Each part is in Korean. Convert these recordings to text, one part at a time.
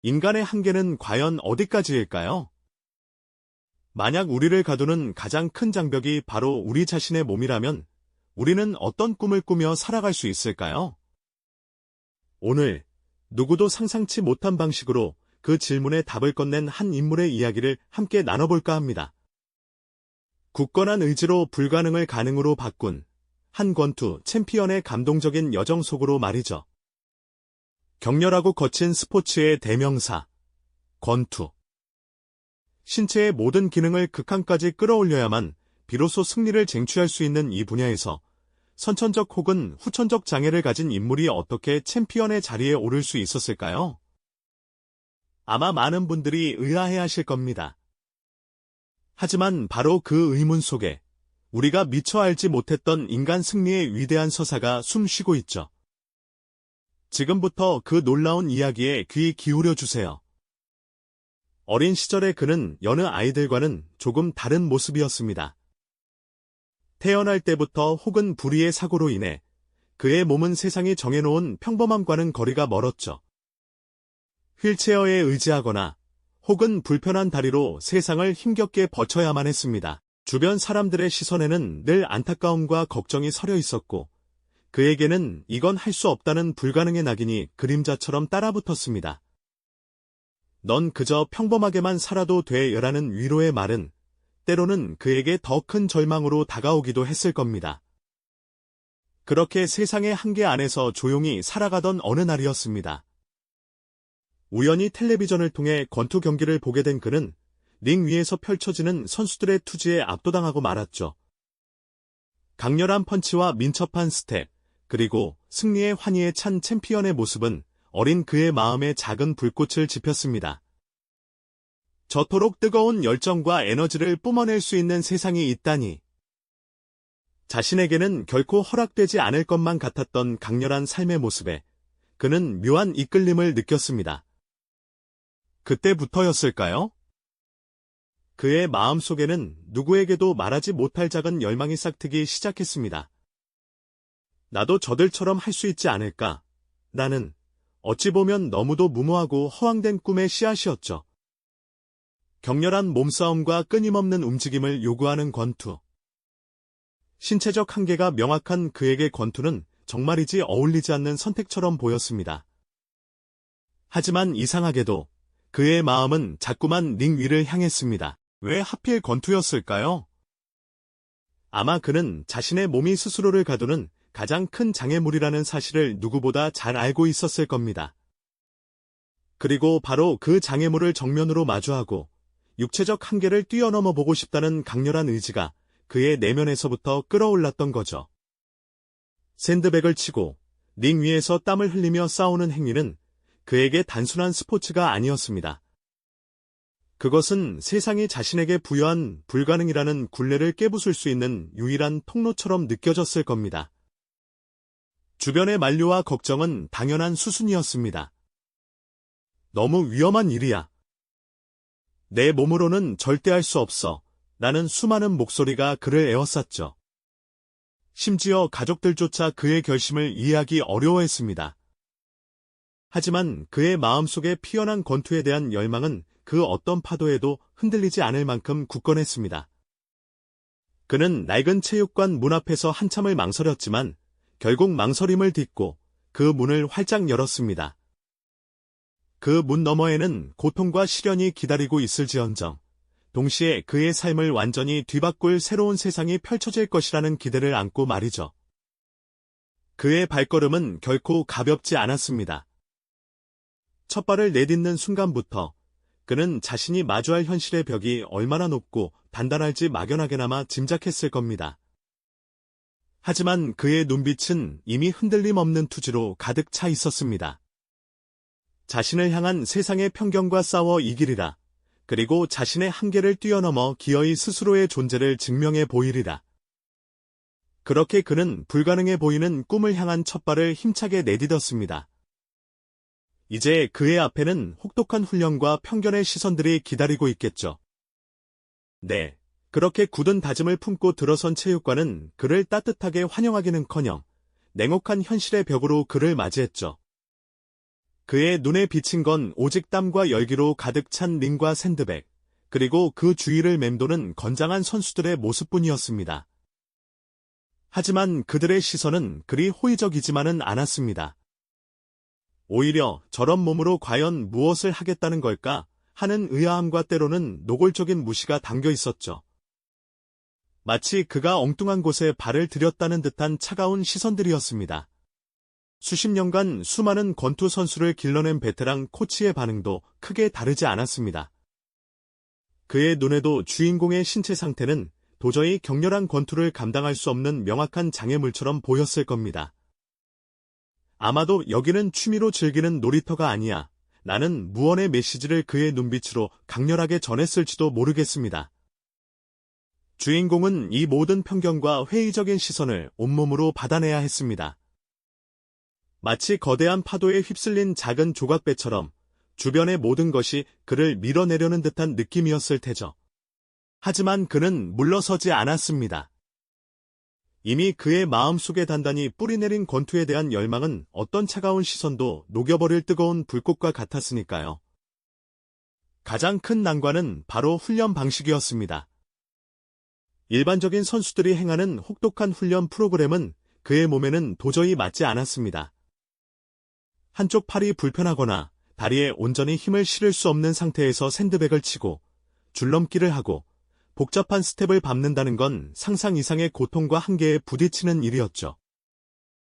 인간의 한계는 과연 어디까지일까요? 만약 우리를 가두는 가장 큰 장벽이 바로 우리 자신의 몸이라면 우리는 어떤 꿈을 꾸며 살아갈 수 있을까요? 오늘 누구도 상상치 못한 방식으로 그 질문에 답을 건넨 한 인물의 이야기를 함께 나눠볼까 합니다. 굳건한 의지로 불가능을 가능으로 바꾼 한 권투 챔피언의 감동적인 여정 속으로 말이죠. 격렬하고 거친 스포츠의 대명사, 권투. 신체의 모든 기능을 극한까지 끌어올려야만 비로소 승리를 쟁취할 수 있는 이 분야에서 선천적 혹은 후천적 장애를 가진 인물이 어떻게 챔피언의 자리에 오를 수 있었을까요? 아마 많은 분들이 의아해하실 겁니다. 하지만 바로 그 의문 속에 우리가 미처 알지 못했던 인간 승리의 위대한 서사가 숨쉬고 있죠. 지금부터 그 놀라운 이야기에 귀 기울여 주세요. 어린 시절의 그는 여느 아이들과는 조금 다른 모습이었습니다. 태어날 때부터 혹은 불의의 사고로 인해 그의 몸은 세상이 정해놓은 평범함과는 거리가 멀었죠. 휠체어에 의지하거나 혹은 불편한 다리로 세상을 힘겹게 버텨야만 했습니다. 주변 사람들의 시선에는 늘 안타까움과 걱정이 서려 있었고 그에게는 이건 할 수 없다는 불가능의 낙인이 그림자처럼 따라붙었습니다. 넌 그저 평범하게만 살아도 돼라는 위로의 말은 때로는 그에게 더 큰 절망으로 다가오기도 했을 겁니다. 그렇게 세상의 한계 안에서 조용히 살아가던 어느 날이었습니다. 우연히 텔레비전을 통해 권투 경기를 보게 된 그는 링 위에서 펼쳐지는 선수들의 투지에 압도당하고 말았죠. 강렬한 펀치와 민첩한 스텝, 그리고 승리의 환희에 찬 챔피언의 모습은 어린 그의 마음에 작은 불꽃을 지폈습니다. 저토록 뜨거운 열정과 에너지를 뿜어낼 수 있는 세상이 있다니. 자신에게는 결코 허락되지 않을 것만 같았던 강렬한 삶의 모습에 그는 묘한 이끌림을 느꼈습니다. 그때부터였을까요? 그의 마음속에는 누구에게도 말하지 못할 작은 열망이 싹트기 시작했습니다. 나도 저들처럼 할 수 있지 않을까? 라는 어찌 보면 너무도 무모하고 허황된 꿈의 씨앗이었죠. 격렬한 몸싸움과 끊임없는 움직임을 요구하는 권투. 신체적 한계가 명확한 그에게 권투는 정말이지 어울리지 않는 선택처럼 보였습니다. 하지만 이상하게도 그의 마음은 자꾸만 링 위를 향했습니다. 왜 하필 권투였을까요? 아마 그는 자신의 몸이 스스로를 가두는 가장 큰 장애물이라는 사실을 누구보다 잘 알고 있었을 겁니다. 그리고 바로 그 장애물을 정면으로 마주하고 육체적 한계를 뛰어넘어 보고 싶다는 강렬한 의지가 그의 내면에서부터 끌어올랐던 거죠. 샌드백을 치고 링 위에서 땀을 흘리며 싸우는 행위는 그에게 단순한 스포츠가 아니었습니다. 그것은 세상이 자신에게 부여한 불가능이라는 굴레를 깨부술 수 있는 유일한 통로처럼 느껴졌을 겁니다. 주변의 만류와 걱정은 당연한 수순이었습니다. 너무 위험한 일이야. 내 몸으로는 절대 할 수 없어. 라는 수많은 목소리가 그를 에워쌌죠. 심지어 가족들조차 그의 결심을 이해하기 어려워했습니다. 하지만 그의 마음속에 피어난 권투에 대한 열망은 그 어떤 파도에도 흔들리지 않을 만큼 굳건했습니다. 그는 낡은 체육관 문 앞에서 한참을 망설였지만 결국 망설임을 딛고 그 문을 활짝 열었습니다. 그 문 너머에는 고통과 시련이 기다리고 있을지언정 동시에 그의 삶을 완전히 뒤바꿀 새로운 세상이 펼쳐질 것이라는 기대를 안고 말이죠. 그의 발걸음은 결코 가볍지 않았습니다. 첫 발을 내딛는 순간부터 그는 자신이 마주할 현실의 벽이 얼마나 높고 단단할지 막연하게나마 짐작했을 겁니다. 하지만 그의 눈빛은 이미 흔들림 없는 투지로 가득 차 있었습니다. 자신을 향한 세상의 편견과 싸워 이기리라. 그리고 자신의 한계를 뛰어넘어 기어이 스스로의 존재를 증명해 보이리라. 그렇게 그는 불가능해 보이는 꿈을 향한 첫발을 힘차게 내딛었습니다. 이제 그의 앞에는 혹독한 훈련과 편견의 시선들이 기다리고 있겠죠. 네, 그렇게 굳은 다짐을 품고 들어선 체육관은 그를 따뜻하게 환영하기는커녕 냉혹한 현실의 벽으로 그를 맞이했죠. 그의 눈에 비친 건 오직 땀과 열기로 가득 찬 링과 샌드백, 그리고 그 주위를 맴도는 건장한 선수들의 모습뿐이었습니다. 하지만 그들의 시선은 그리 호의적이지만은 않았습니다. 오히려 저런 몸으로 과연 무엇을 하겠다는 걸까 하는 의아함과 때로는 노골적인 무시가 담겨 있었죠. 마치 그가 엉뚱한 곳에 발을 들였다는 듯한 차가운 시선들이었습니다. 수십 년간 수많은 권투 선수를 길러낸 베테랑 코치의 반응도 크게 다르지 않았습니다. 그의 눈에도 주인공의 신체 상태는 도저히 격렬한 권투를 감당할 수 없는 명확한 장애물처럼 보였을 겁니다. 아마도 여기는 취미로 즐기는 놀이터가 아니야. 나는 무언의 메시지를 그의 눈빛으로 강렬하게 전했을지도 모르겠습니다. 주인공은 이 모든 편견과 회의적인 시선을 온몸으로 받아내야 했습니다. 마치 거대한 파도에 휩쓸린 작은 조각배처럼 주변의 모든 것이 그를 밀어내려는 듯한 느낌이었을 테죠. 하지만 그는 물러서지 않았습니다. 이미 그의 마음속에 단단히 뿌리내린 권투에 대한 열망은 어떤 차가운 시선도 녹여버릴 뜨거운 불꽃과 같았으니까요. 가장 큰 난관은 바로 훈련 방식이었습니다. 일반적인 선수들이 행하는 혹독한 훈련 프로그램은 그의 몸에는 도저히 맞지 않았습니다. 한쪽 팔이 불편하거나 다리에 온전히 힘을 실을 수 없는 상태에서 샌드백을 치고 줄넘기를 하고 복잡한 스텝을 밟는다는 건 상상 이상의 고통과 한계에 부딪히는 일이었죠.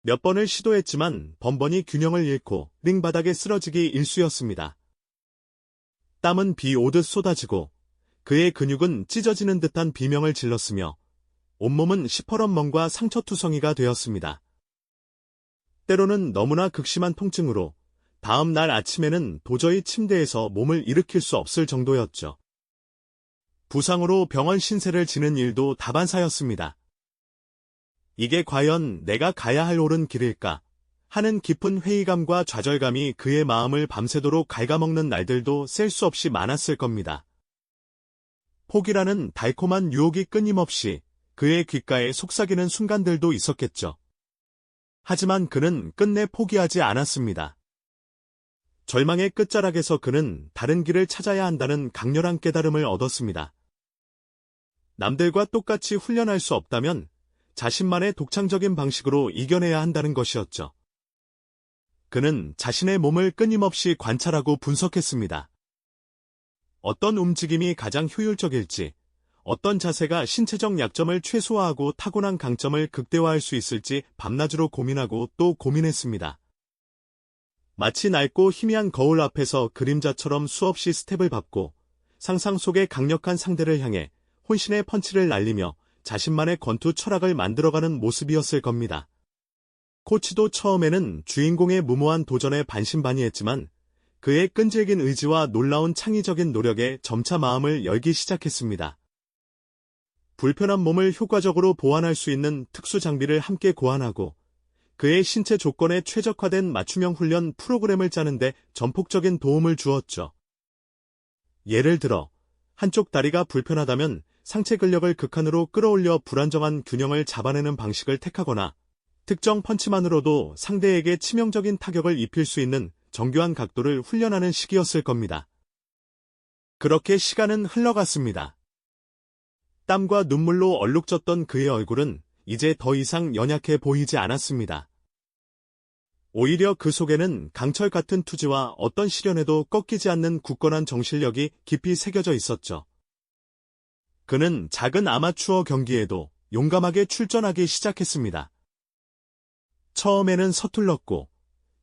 몇 번을 시도했지만 번번이 균형을 잃고 링바닥에 쓰러지기 일쑤였습니다. 땀은 비 오듯 쏟아지고 그의 근육은 찢어지는 듯한 비명을 질렀으며 온몸은 시퍼런 멍과 상처투성이가 되었습니다. 때로는 너무나 극심한 통증으로 다음 날 아침에는 도저히 침대에서 몸을 일으킬 수 없을 정도였죠. 부상으로 병원 신세를 지는 일도 다반사였습니다. 이게 과연 내가 가야 할 옳은 길일까 하는 깊은 회의감과 좌절감이 그의 마음을 밤새도록 갉아먹는 날들도 셀 수 없이 많았을 겁니다. 포기라는 달콤한 유혹이 끊임없이 그의 귓가에 속삭이는 순간들도 있었겠죠. 하지만 그는 끝내 포기하지 않았습니다. 절망의 끝자락에서 그는 다른 길을 찾아야 한다는 강렬한 깨달음을 얻었습니다. 남들과 똑같이 훈련할 수 없다면 자신만의 독창적인 방식으로 이겨내야 한다는 것이었죠. 그는 자신의 몸을 끊임없이 관찰하고 분석했습니다. 어떤 움직임이 가장 효율적일지, 어떤 자세가 신체적 약점을 최소화하고 타고난 강점을 극대화할 수 있을지 밤낮으로 고민하고 또 고민했습니다. 마치 낡고 희미한 거울 앞에서 그림자처럼 수없이 스텝을 밟고 상상 속의 강력한 상대를 향해 혼신의 펀치를 날리며 자신만의 권투 철학을 만들어가는 모습이었을 겁니다. 코치도 처음에는 주인공의 무모한 도전에 반신반의했지만 그의 끈질긴 의지와 놀라운 창의적인 노력에 점차 마음을 열기 시작했습니다. 불편한 몸을 효과적으로 보완할 수 있는 특수 장비를 함께 고안하고 그의 신체 조건에 최적화된 맞춤형 훈련 프로그램을 짜는데 전폭적인 도움을 주었죠. 예를 들어 한쪽 다리가 불편하다면 상체 근력을 극한으로 끌어올려 불안정한 균형을 잡아내는 방식을 택하거나 특정 펀치만으로도 상대에게 치명적인 타격을 입힐 수 있는 정교한 각도를 훈련하는 시기였을 겁니다. 그렇게 시간은 흘러갔습니다. 땀과 눈물로 얼룩졌던 그의 얼굴은 이제 더 이상 연약해 보이지 않았습니다. 오히려 그 속에는 강철 같은 투지와 어떤 시련에도 꺾이지 않는 굳건한 정신력이 깊이 새겨져 있었죠. 그는 작은 아마추어 경기에도 용감하게 출전하기 시작했습니다. 처음에는 서툴렀고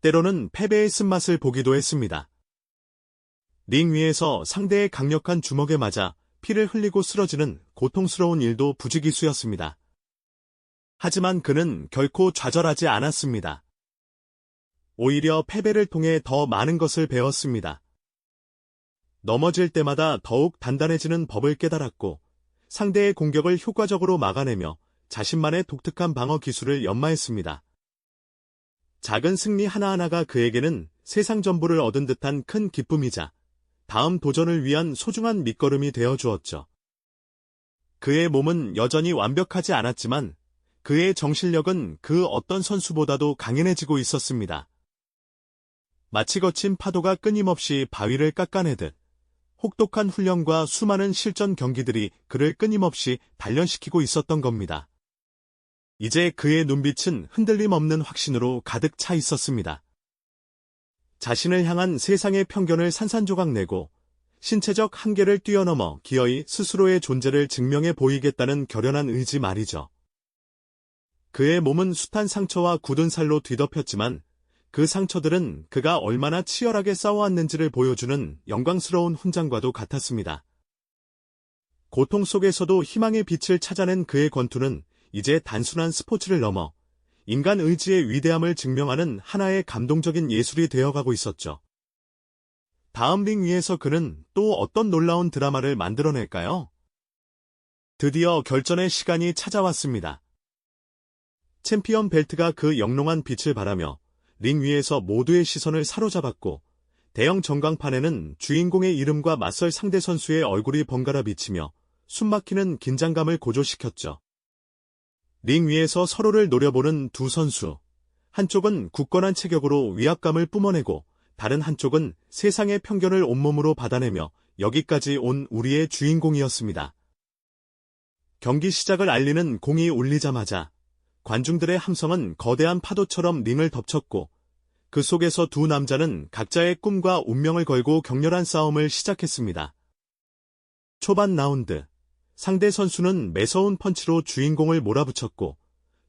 때로는 패배의 쓴맛을 보기도 했습니다. 링 위에서 상대의 강력한 주먹에 맞아 피를 흘리고 쓰러지는 고통스러운 일도 부지기수였습니다. 하지만 그는 결코 좌절하지 않았습니다. 오히려 패배를 통해 더 많은 것을 배웠습니다. 넘어질 때마다 더욱 단단해지는 법을 깨달았고 상대의 공격을 효과적으로 막아내며 자신만의 독특한 방어 기술을 연마했습니다. 작은 승리 하나하나가 그에게는 세상 전부를 얻은 듯한 큰 기쁨이자 다음 도전을 위한 소중한 밑거름이 되어 주었죠. 그의 몸은 여전히 완벽하지 않았지만 그의 정신력은 그 어떤 선수보다도 강인해지고 있었습니다. 마치 거친 파도가 끊임없이 바위를 깎아내듯 혹독한 훈련과 수많은 실전 경기들이 그를 끊임없이 단련시키고 있었던 겁니다. 이제 그의 눈빛은 흔들림 없는 확신으로 가득 차 있었습니다. 자신을 향한 세상의 편견을 산산조각 내고 신체적 한계를 뛰어넘어 기어이 스스로의 존재를 증명해 보이겠다는 결연한 의지 말이죠. 그의 몸은 숱한 상처와 굳은 살로 뒤덮였지만 그 상처들은 그가 얼마나 치열하게 싸워왔는지를 보여주는 영광스러운 훈장과도 같았습니다. 고통 속에서도 희망의 빛을 찾아낸 그의 권투는 이제 단순한 스포츠를 넘어 인간 의지의 위대함을 증명하는 하나의 감동적인 예술이 되어가고 있었죠. 다음 링 위에서 그는 또 어떤 놀라운 드라마를 만들어낼까요? 드디어 결전의 시간이 찾아왔습니다. 챔피언 벨트가 그 영롱한 빛을 발하며 링 위에서 모두의 시선을 사로잡았고 대형 전광판에는 주인공의 이름과 맞설 상대 선수의 얼굴이 번갈아 비치며 숨막히는 긴장감을 고조시켰죠. 링 위에서 서로를 노려보는 두 선수. 한쪽은 굳건한 체격으로 위압감을 뿜어내고 다른 한쪽은 세상의 편견을 온몸으로 받아내며 여기까지 온 우리의 주인공이었습니다. 경기 시작을 알리는 공이 울리자마자 관중들의 함성은 거대한 파도처럼 링을 덮쳤고 그 속에서 두 남자는 각자의 꿈과 운명을 걸고 격렬한 싸움을 시작했습니다. 초반 라운드. 상대 선수는 매서운 펀치로 주인공을 몰아붙였고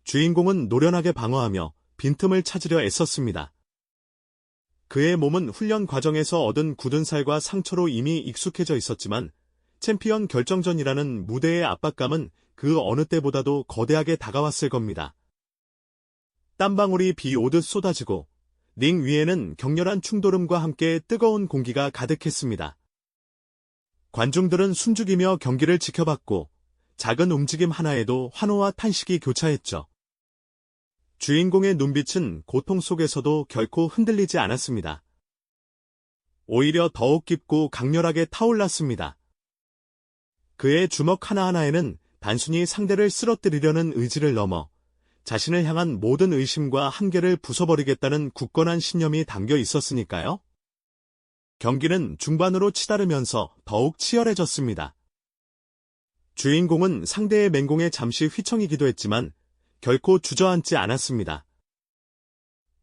주인공은 노련하게 방어하며 빈틈을 찾으려 애썼습니다. 그의 몸은 훈련 과정에서 얻은 굳은 살과 상처로 이미 익숙해져 있었지만 챔피언 결정전이라는 무대의 압박감은 그 어느 때보다도 거대하게 다가왔을 겁니다. 땀방울이 비 오듯 쏟아지고 링 위에는 격렬한 충돌음과 함께 뜨거운 공기가 가득했습니다. 관중들은 숨죽이며 경기를 지켜봤고 작은 움직임 하나에도 환호와 탄식이 교차했죠. 주인공의 눈빛은 고통 속에서도 결코 흔들리지 않았습니다. 오히려 더욱 깊고 강렬하게 타올랐습니다. 그의 주먹 하나하나에는 단순히 상대를 쓰러뜨리려는 의지를 넘어 자신을 향한 모든 의심과 한계를 부숴버리겠다는 굳건한 신념이 담겨 있었으니까요. 경기는 중반으로 치달으면서 더욱 치열해졌습니다. 주인공은 상대의 맹공에 잠시 휘청이기도 했지만 결코 주저앉지 않았습니다.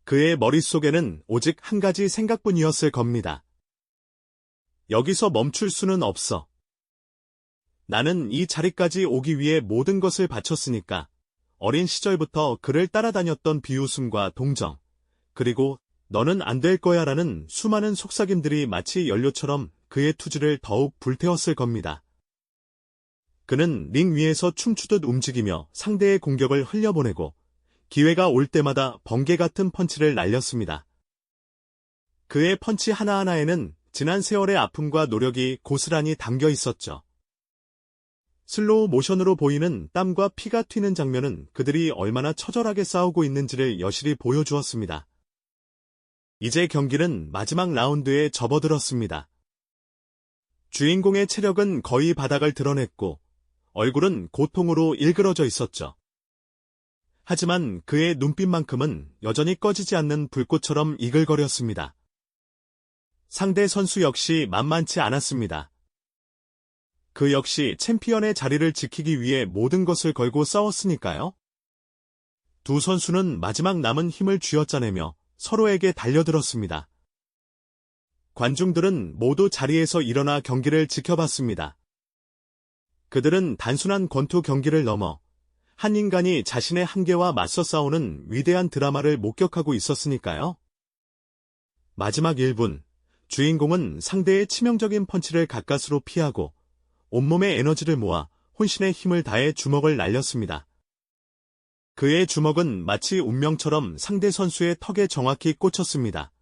그의 머릿속에는 오직 한 가지 생각뿐이었을 겁니다. 여기서 멈출 수는 없어. 나는 이 자리까지 오기 위해 모든 것을 바쳤으니까. 어린 시절부터 그를 따라다녔던 비웃음과 동정, 그리고 너는 안 될 거야 라는 수많은 속삭임들이 마치 연료처럼 그의 투지를 더욱 불태웠을 겁니다. 그는 링 위에서 춤추듯 움직이며 상대의 공격을 흘려보내고 기회가 올 때마다 번개 같은 펀치를 날렸습니다. 그의 펀치 하나하나에는 지난 세월의 아픔과 노력이 고스란히 담겨 있었죠. 슬로우 모션으로 보이는 땀과 피가 튀는 장면은 그들이 얼마나 처절하게 싸우고 있는지를 여실히 보여주었습니다. 이제 경기는 마지막 라운드에 접어들었습니다. 주인공의 체력은 거의 바닥을 드러냈고 얼굴은 고통으로 일그러져 있었죠. 하지만 그의 눈빛만큼은 여전히 꺼지지 않는 불꽃처럼 이글거렸습니다. 상대 선수 역시 만만치 않았습니다. 그 역시 챔피언의 자리를 지키기 위해 모든 것을 걸고 싸웠으니까요. 두 선수는 마지막 남은 힘을 쥐어짜내며 서로에게 달려들었습니다. 관중들은 모두 자리에서 일어나 경기를 지켜봤습니다. 그들은 단순한 권투 경기를 넘어 한 인간이 자신의 한계와 맞서 싸우는 위대한 드라마를 목격하고 있었으니까요. 마지막 1분, 주인공은 상대의 치명적인 펀치를 가까스로 피하고 온몸의 에너지를 모아 혼신의 힘을 다해 주먹을 날렸습니다. 그의 주먹은 마치 운명처럼 상대 선수의 턱에 정확히 꽂혔습니다.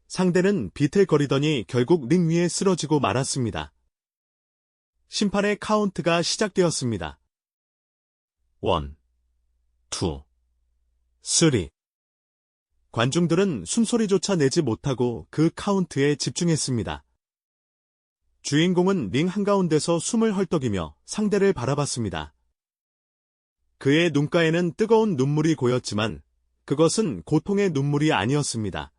상대는 비틀거리더니 결국 링 위에 쓰러지고 말았습니다. 심판의 카운트가 시작되었습니다. 1, 2, 3. 관중들은 숨소리조차 내지 못하고 그 카운트에 집중했습니다. 주인공은 링 한가운데서 숨을 헐떡이며 상대를 바라봤습니다. 그의 눈가에는 뜨거운 눈물이 고였지만 그것은 고통의 눈물이 아니었습니다.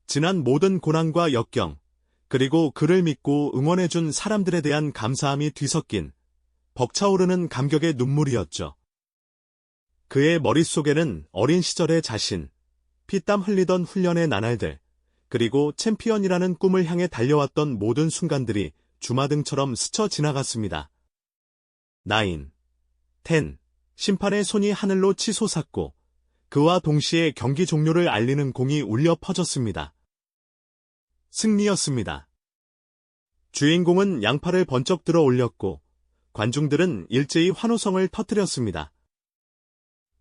지난 모든 고난과 역경, 그리고 그를 믿고 응원해준 사람들에 대한 감사함이 뒤섞인 벅차오르는 감격의 눈물이었죠. 그의 머릿속에는 어린 시절의 자신, 피땀 흘리던 훈련의 나날들, 그리고 챔피언이라는 꿈을 향해 달려왔던 모든 순간들이 주마등처럼 스쳐 지나갔습니다. 9, 10, 심판의 손이 하늘로 치솟았고 그와 동시에 경기 종료를 알리는 공이 울려 퍼졌습니다. 승리였습니다. 주인공은 양팔을 번쩍 들어 올렸고 관중들은 일제히 환호성을 터뜨렸습니다.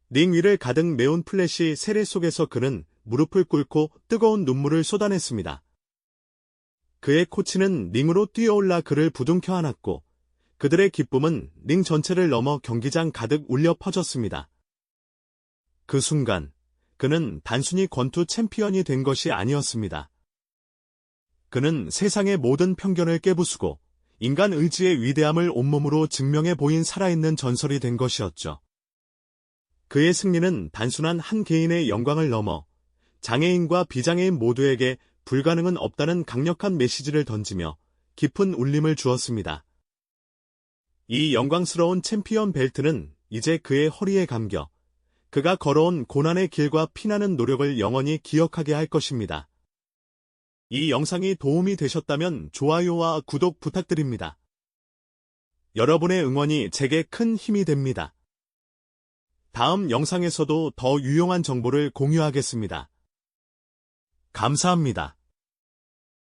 링 위를 가득 메운 플래시 세례 속에서 그는 무릎을 꿇고 뜨거운 눈물을 쏟아냈습니다. 그의 코치는 링으로 뛰어올라 그를 부둥켜 안았고 그들의 기쁨은 링 전체를 넘어 경기장 가득 울려 퍼졌습니다. 그 순간 그는 단순히 권투 챔피언이 된 것이 아니었습니다. 그는 세상의 모든 편견을 깨부수고 인간 의지의 위대함을 온몸으로 증명해 보인 살아있는 전설이 된 것이었죠. 그의 승리는 단순한 한 개인의 영광을 넘어 장애인과 비장애인 모두에게 불가능은 없다는 강력한 메시지를 던지며 깊은 울림을 주었습니다. 이 영광스러운 챔피언 벨트는 이제 그의 허리에 감겨 그가 걸어온 고난의 길과 피나는 노력을 영원히 기억하게 할 것입니다. 이 영상이 도움이 되셨다면 좋아요와 구독 부탁드립니다. 여러분의 응원이 제게 큰 힘이 됩니다. 다음 영상에서도 더 유용한 정보를 공유하겠습니다. 감사합니다.